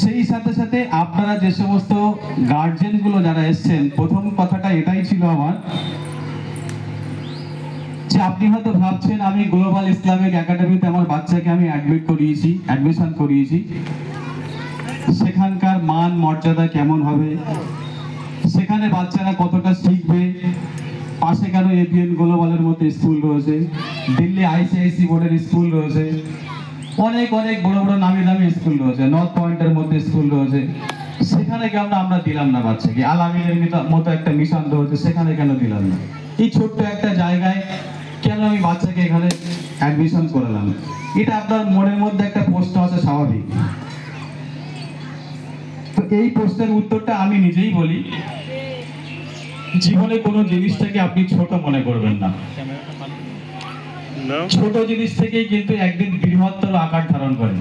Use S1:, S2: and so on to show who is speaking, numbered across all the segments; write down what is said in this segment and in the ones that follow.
S1: সেই সাথে সাথে আপনারা যে সমস্ত গার্জেনগুলো যারা এসছেন, প্রথম কথাটা এটাই ছিল আমার, যে আপনি হয়তো ভাবছেন আমি গ্লোবাল ইসলামিক একাডেমিতে আমার বাচ্চাকে আমি অ্যাডমিশন করিয়েছি, সেখানকার মান মর্যাদা কেমন হবে, সেখানে বাচ্চারা কতটা শিখবে, পাশে কেন এবিএন গ্লোবালের মধ্যে স্কুল রয়েছে, দিল্লি আইসিআইসি বোর্ডের স্কুল রয়েছে, অনেক অনেক বড় বড় নামি দামি স্কুল রয়েছে, নর্থ পয়েন্টের মধ্যে স্কুল রয়েছে, সেখানে কেন আমরা দিলাম না বাচ্চাকে? আল আমিনের মতো একটা মিশন রয়েছে, সেখানে কেন দিলাম না? এই ছোট্ট একটা জায়গায় কেন আমি বাচ্চাকে এখানে অ্যাডমিশন করালাম? এটা আপনার মনের মধ্যে একটা প্রশ্ন আছে, স্বাভাবিক। তো এই প্রশ্নের উত্তরটা আমি নিজেই বলি, জীবনে কোনো জিনিসটাকে আপনি ছোট মনে করবেন না। ছোট জিনিস থেকেই কিন্তু একদিন বৃহত্তর আকার ধারণ করে।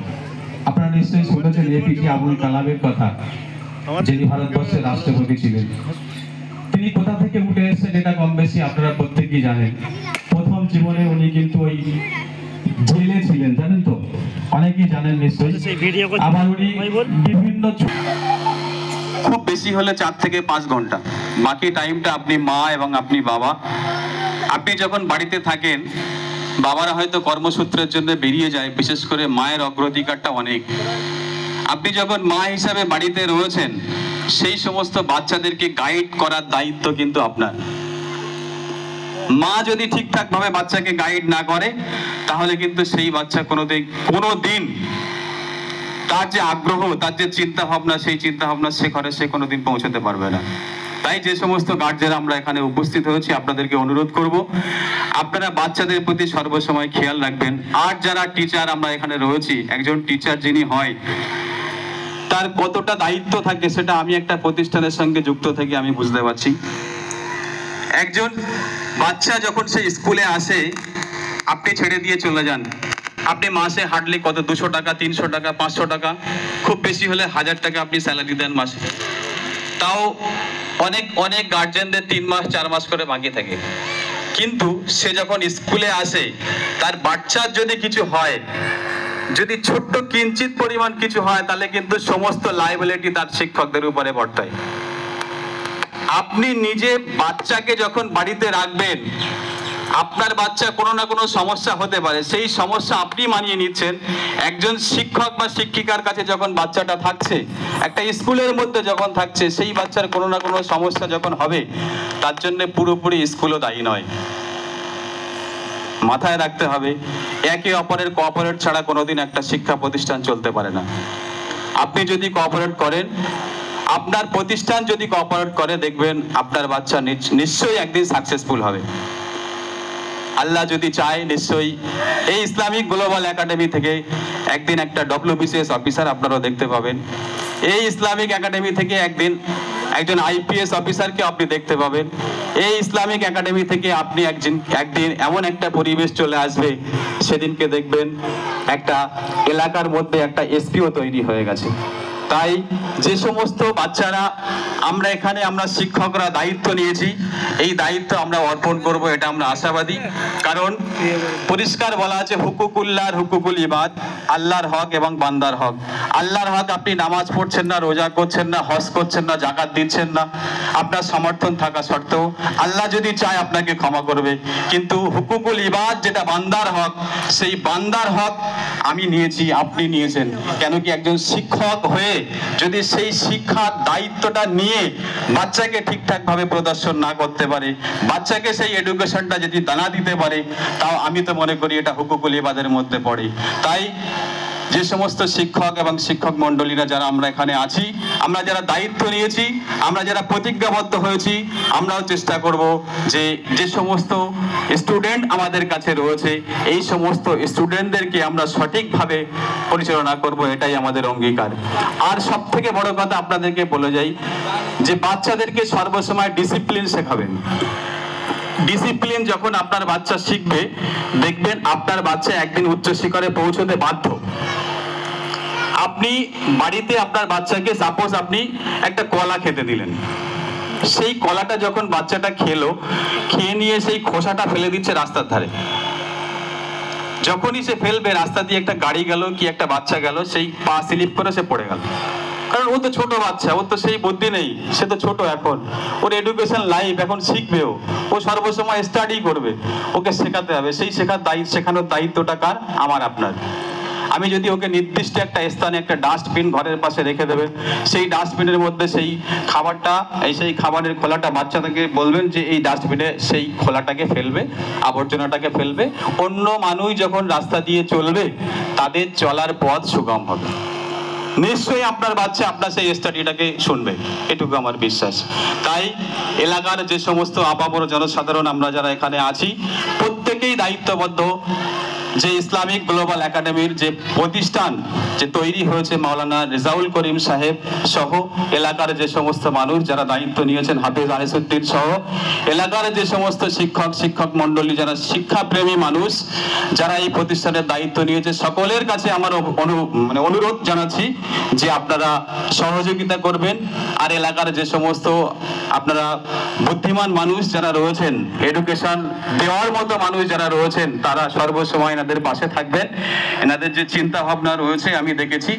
S1: আপনারা নিশ্চয়ই শুনেছেন এপিজে আবুল কালামের কথা, যিনি ভারতবর্ষের রাষ্ট্রপতি ছিলেন। তিনি কোথা থেকে উঠে এসেছেন এটা কম বেশি আপনারা প্রত্যেকেই জানেন। প্রথম জীবনে উনি কিন্তু ওই জেলে ছিলেন, জানেন তো, অনেকেই জানেন নিশ্চয়ই। আবার উনি বিভিন্ন, খুব বেশি হলে 4 থেকে 5 ঘন্টা, বাকি টাইমটা আপনি মা এবং আপনি বাবা। আপনি যখন বাড়িতে থাকেন, বাবারা হয়তো কর্মসূত্রের জন্য বেরিয়ে যায়, বিশেষ করে মায়ের অগ্রাধিকারটা অনেক। আপনি যখন মা হিসাবে বাড়িতে রয়েছেন, সেই সমস্ত বাচ্চাদেরকে গাইড করার দায়িত্ব কিন্তু আপনার। মা যদি ঠিকঠাক ভাবে বাচ্চাকে গাইড না করে, তাহলে কিন্তু সেই বাচ্চা কোনোদিন তার যে আগ্রহ, তার যে চিন্তা ভাবনা, সেই চিন্তা ভাবনা শেখরে সে কোনোদিন পৌঁছাতে পারবে না। তাই যে সমস্ত গার্জেন আমরা এখানে উপস্থিত হয়েছি, আপনাদেরকে অনুরোধ করব, আপনারা বাচ্চাদের প্রতি সর্বসময় খেয়াল রাখবেন। আর যারা টিচার আমরা এখানে রয়েছি, একজন টিচার যিনি হয়, তার কতটা দায়িত্ব থাকে সেটা আমি একটা প্রতিষ্ঠানের সঙ্গে যুক্ত থেকে আমি বুঝতে পারছি। একজন বাচ্চা যখন সে স্কুলে আসে, আপনি ছেড়ে দিয়ে চলে যান, আপনি মাসে হার্ডলি কত 200 টাকা, 300 টাকা, 500 টাকা, খুব বেশি হলে 1000 টাকা আপনি স্যালারি দেন মাসে। তাও অনেক অনেক গার্জেনদের 3 মাস 4 মাস করে বাকি থাকে। কিন্তু সে যখন স্কুলে আসে, তার বাচ্চার যদি কিছু হয়, যদি ছোট্ট কিঞ্চিত পরিমাণ কিছু হয়, তাহলে কিন্তু সমস্ত লায়াবিলিটি তার শিক্ষকদের উপরে বর্তায়। আপনি নিজে বাচ্চাকে যখন বাড়িতে রাখবেন, আপনার বাচ্চা কোনো না কোনো সমস্যা হতে পারে, সেই সমস্যা আপনি মানিয়ে নিচ্ছেন। একজন শিক্ষক বা শিক্ষিকার কাছে যখন বাচ্চাটা থাকছে, একটা স্কুলের মধ্যে যখন থাকছে, সেই বাচ্চার কোনো না কোনো সমস্যা যখন হবে, তার জন্য পুরোপুরি স্কুলও দায়ী নয়। মাথায় রাখতে হবে, একে অপরের কোঅপারেট ছাড়া কোনোদিন একটা শিক্ষা প্রতিষ্ঠান চলতে পারে না। আপনি যদি কোঅপারেট করেন, আপনার প্রতিষ্ঠান যদি কোঅপারেট করে, দেখবেন আপনার বাচ্চা নিশ্চয়ই একদিন সাকসেসফুল হবে। আল্লাহ যদি চায়, নিশ্চয়ই এই ইসলামিক গ্লোবাল একাডেমি থেকে একদিন একটা WBCS অফিসার আপনারাও দেখতে পাবেন। এই ইসলামিক একাডেমি থেকে একদিন একজন IPS অফিসারকে আপনি দেখতে পাবেন। এই ইসলামিক একাডেমি থেকে আপনি একদিন এমন একটা পরিবেশ চলে আসবে, সেদিনকে দেখবেন একটা এলাকার মধ্যে একটা SPO তৈরি হয়ে গেছে। তাই যে সমস্ত বাচ্চারা আমরা এখানে আমরা শিক্ষকরা দায়িত্ব নিয়েছি, এই দায়িত্ব আমরা অর্পণ করব, এটা আমরা আশাবাদী। কারণ পরিষ্কার বলা আছে, হুকুকুল্লাহর হুকুকুল ইবাদ, আল্লাহর হক এবং বান্দার হক। আল্লাহর হক, আপনি নামাজ পড়ছেন না, রোজা করছেন না, হজ করছেন না, জাকাত দিচ্ছেন না, আপনার সমর্থন থাকা সত্ত্বেও আল্লাহ যদি চায় আপনাকে ক্ষমা করবে। কিন্তু হুকুকুল ইবাদ, যেটা বান্দার হক, সেই বান্দার হক আমি নিয়েছি, আপনি নিয়েছেন। কেন কি একজন শিক্ষক হয়ে যদি সেই শিক্ষার দায়িত্বটা নিয়ে বাচ্চাকে ঠিকঠাক ভাবে প্রদর্শন না করতে পারে, বাচ্চাকে সেই এডুকেশনটা যদি দানা দিতে পারে, তাও আমি তো মনে করি এটা হুকুকুল ইবাদের মধ্যে পড়ে। তাই যে সমস্ত শিক্ষক এবং শিক্ষক মন্ডলীরা যারা আমরা এখানে আছি, আমরা যারা দায়িত্ব নিয়েছি, আমরা যারা প্রতিজ্ঞাবদ্ধ হয়েছি, আমরাও চেষ্টা করব যে সমস্ত স্টুডেন্ট আমাদের কাছে রয়েছে, এই সমস্ত স্টুডেন্টদেরকে আমরা সঠিকভাবে পরিচালনা করব, এটাই আমাদের অঙ্গীকার। আর সব থেকে বড় কথা আপনাদেরকে বলে যাই, যে বাচ্চাদেরকে সর্বসময় ডিসিপ্লিন শেখাবেন। ডিসিপ্লিন যখন আপনার বাচ্চা শিখবে, দেখবেন আপনার বাচ্চা একদিন উচ্চ শিখরে পৌঁছতে বাধ্য। আপনি বাড়িতে আপনার বাচ্চাকে, সাপোজ আপনি একটা কলা খেতে দিলেন, সেই কলাটা যখন বাচ্চাটা খেয়ে নিয়ে সেই খোসাটা ফেলে দিচ্ছে রাস্তার ধারে,
S2: যখনই সে ফেলবে, রাস্তা দিয়ে একটা গাড়ি গেল কি একটা বাচ্চা গেল, সেই পা স্লিপ করে সে পড়ে গেল। কারণ ও তো ছোট বাচ্চা, ওর তো সেই বুদ্ধি নেই, সে তো ছোট, এখন ওর এডুকেশন লাইফ, এখন শিখবেও, ও সর্বসময় স্টাডি করবে, ওকে শেখাতে হবে। সেই শেখানোর দায়িত্বটা কার? আমার আপনার। আমি যদি ওকে নির্দিষ্ট একটা স্থানে একটা ডাস্টবিন ঘরের পাশে রেখে দেবে, সেই ডাস্টবিনের মধ্যে সেই খাবারটা, সেই খাবারের খোলাটা বাচ্চাটাকে বলবেন যে এই ডাস্টবিনে সেই খোলাটাকে ফেলবে, আবর্জনাটাকে ফেলবে, অন্য মানুষ যখন রাস্তা দিয়ে চলবে তাদের চলার পথ সুগম হবে। নিশ্চয়ই আপনার বাচ্চা আপনার সেই স্টাডিটাকে শুনবে, এটুকু আমার বিশ্বাস। তাই এলাকার যে সমস্ত আপামর জনসাধারণ আমরা যারা এখানে আছি, প্রত্যেকেই দায়িত্ববদ্ধ যে ইসলামিক গ্লোবাল একাডেমির যে প্রতিষ্ঠান যে তৈরি হয়েছে মাওলানা রেজাউল করিম সাহেব সহ এলাকার যে সমস্ত মানুষ যারা দায়িত্ব নিয়েছেন, হাফেজ আনিসুদ্দিন সহ এলাকার যে সমস্ত শিক্ষক মণ্ডলী, যারা শিক্ষাপ্রেমী মানুষ যারা এই প্রতিষ্ঠানের দায়িত্ব নিয়েছে, সকলের কাছে আমার অনুরোধ জানাচ্ছি যে আপনারা সহযোগিতা করবেন। আর এলাকার যে সমস্ত আপনারা বুদ্ধিমান মানুষ যারা রয়েছেন, এডুকেশন দেওয়ার মতো মানুষ যারা রয়েছেন, তারা সর্বসময় এনাদের পাশে থাকবেন। এনাদের যে চিন্তা ভাবনা রয়েছে আমি দেখেছি।